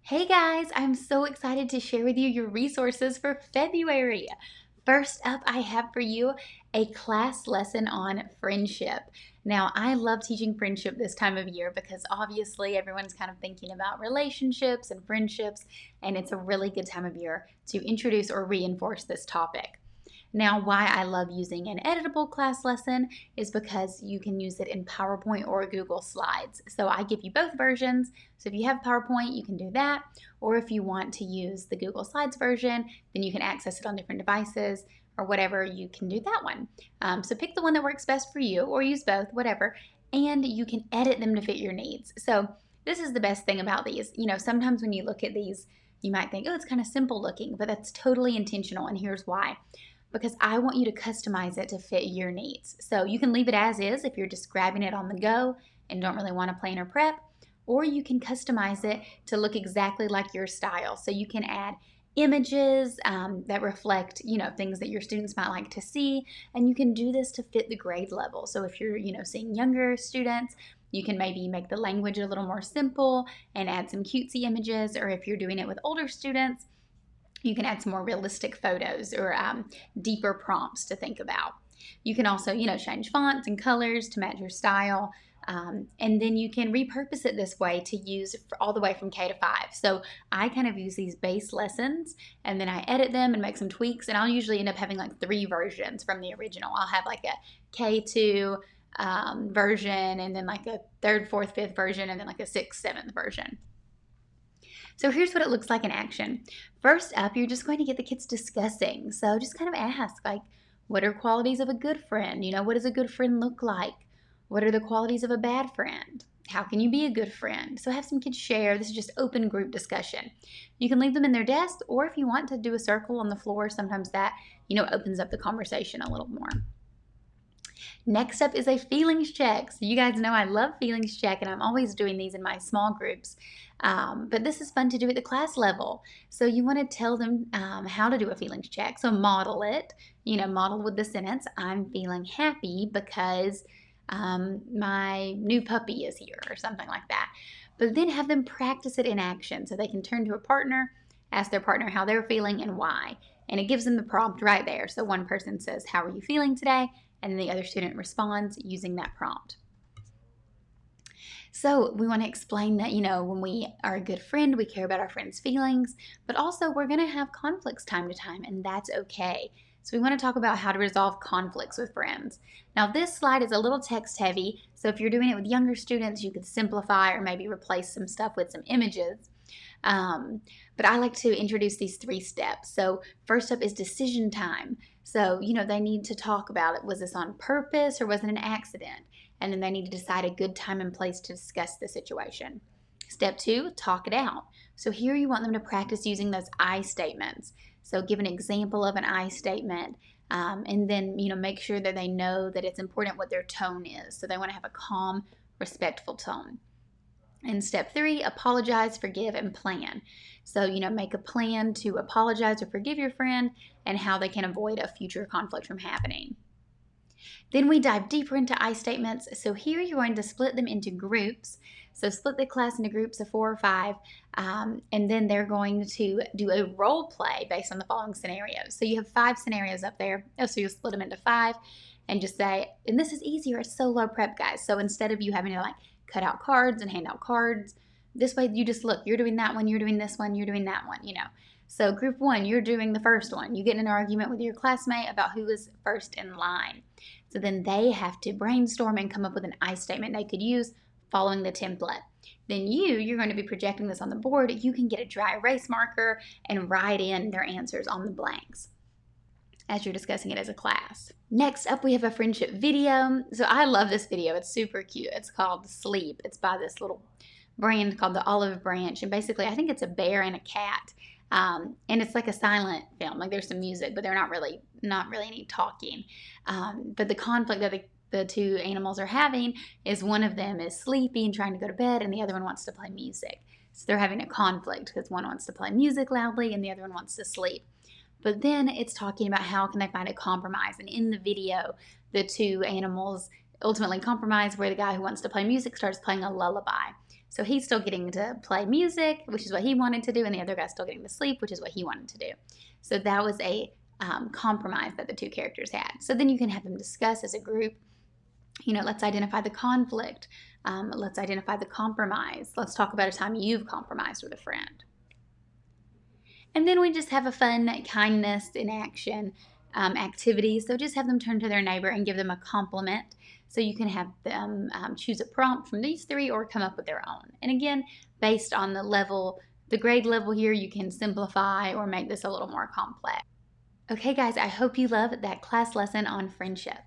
Hey guys, I'm so excited to share with you your resources for February. First up, I have for you a class lesson on friendship. Now, I love teaching friendship this time of year because obviously everyone's kind of thinking about relationships and friendships, and it's a really good time of year to introduce or reinforce this topic. Now, why I love using an editable class lesson is because you can use it in PowerPoint or Google Slides. So I give you both versions. So if you have PowerPoint, you can do that. Or if you want to use the Google Slides version, then you can access it on different devices or whatever, you can do that one. So pick the one that works best for you or use both, whatever. And you can edit them to fit your needs. So this is the best thing about these. Sometimes when you look at these, you might think, oh, it's kind of simple looking, but that's totally intentional. And here's why. Because I want you to customize it to fit your needs. So you can leave it as is if you're just grabbing it on the go and don't really want to plan or prep, or you can customize it to look exactly like your style. So you can add images that reflect, things that your students might like to see, and you can do this to fit the grade level. So if you're, seeing younger students, you can maybe make the language a little more simple and add some cutesy images, or if you're doing it with older students, you can add some more realistic photos or deeper prompts to think about. You can also, change fonts and colors to match your style. And then you can repurpose it this way to use all the way from K to 5. So I kind of use these base lessons and then I edit them and make some tweaks. And I'll usually end up having like 3 versions from the original. I'll have like a K2 version and then like a 3rd, 4th, 5th version and then like a 6th, 7th version. So here's what it looks like in action. First up, you're just going to get the kids discussing. So just kind of ask, like, what are qualities of a good friend? What does a good friend look like? What are the qualities of a bad friend? How can you be a good friend? So have some kids share. This is just open group discussion. You can leave them in their desk, or if you want to do a circle on the floor, sometimes that, opens up the conversation a little more. Next up is a feelings check. So you guys know I love feelings check, and I'm always doing these in my small groups. But this is fun to do at the class level. So you want to tell them how to do a feelings check. So model it, model with the sentence, I'm feeling happy because my new puppy is here, or something like that. But then have them practice it in action so they can turn to a partner, ask their partner how they're feeling and why. And it gives them the prompt right there. So one person says, how are you feeling today? And the other student responds using that prompt. So we want to explain that, when we are a good friend, we care about our friends' feelings, but also we're going to have conflicts time to time, and that's okay. So we want to talk about how to resolve conflicts with friends. Now this slide is a little text heavy, so if you're doing it with younger students, you could simplify or maybe replace some stuff with some images. But I like to introduce these 3 steps. So first up is decision time. So, they need to talk about it. Was this on purpose or was it an accident? And then they need to decide a good time and place to discuss the situation. Step 2, talk it out. So here you want them to practice using those I statements. So give an example of an I statement, and then, make sure that they know that it's important what their tone is. So they want to have a calm, respectful tone. And step 3, apologize, forgive, and plan. So, make a plan to apologize or forgive your friend and how they can avoid a future conflict from happening. Then we dive deeper into I statements. So here you're going to split them into groups. So split the class into groups of 4 or 5, and then they're going to do a role play based on the following scenarios. So you have 5 scenarios up there. So you split them into 5 and just say, and this is easier, it's so low prep, guys. So instead of you having to cut out cards and hand out cards, this way you just look, you're doing that one, you're doing this one, you're doing that one, So group 1, you're doing the first one. You get in an argument with your classmate about who is first in line. So then they have to brainstorm and come up with an I statement they could use following the template. Then you're going to be projecting this on the board. You can get a dry erase marker and write in their answers on the blanks as you're discussing it as a class. Next up, we have a friendship video. So I love this video. It's super cute. It's called Sleep. It's by this little brand called the Olive Branch. And basically, I think it's a bear and a cat. And it's like a silent film. Like there's some music, but they're not really any talking. But the conflict that the 2 animals are having is one of them is sleepy and trying to go to bed, and the other one wants to play music. So they're having a conflict because one wants to play music loudly and the other one wants to sleep. But then it's talking about how can they find a compromise. And in the video, the 2 animals ultimately compromise where the guy who wants to play music starts playing a lullaby. So he's still getting to play music, which is what he wanted to do, and the other guy's still getting to sleep, which is what he wanted to do. So that was a compromise that the two characters had. So then you can have them discuss as a group, let's identify the conflict. Let's identify the compromise. Let's talk about a time you've compromised with a friend. And then we just have a fun kindness in action activity. So just have them turn to their neighbor and give them a compliment. So you can have them choose a prompt from these three or come up with their own. And again, based on the grade level here, you can simplify or make this a little more complex. Okay guys, I hope you love that class lesson on friendship.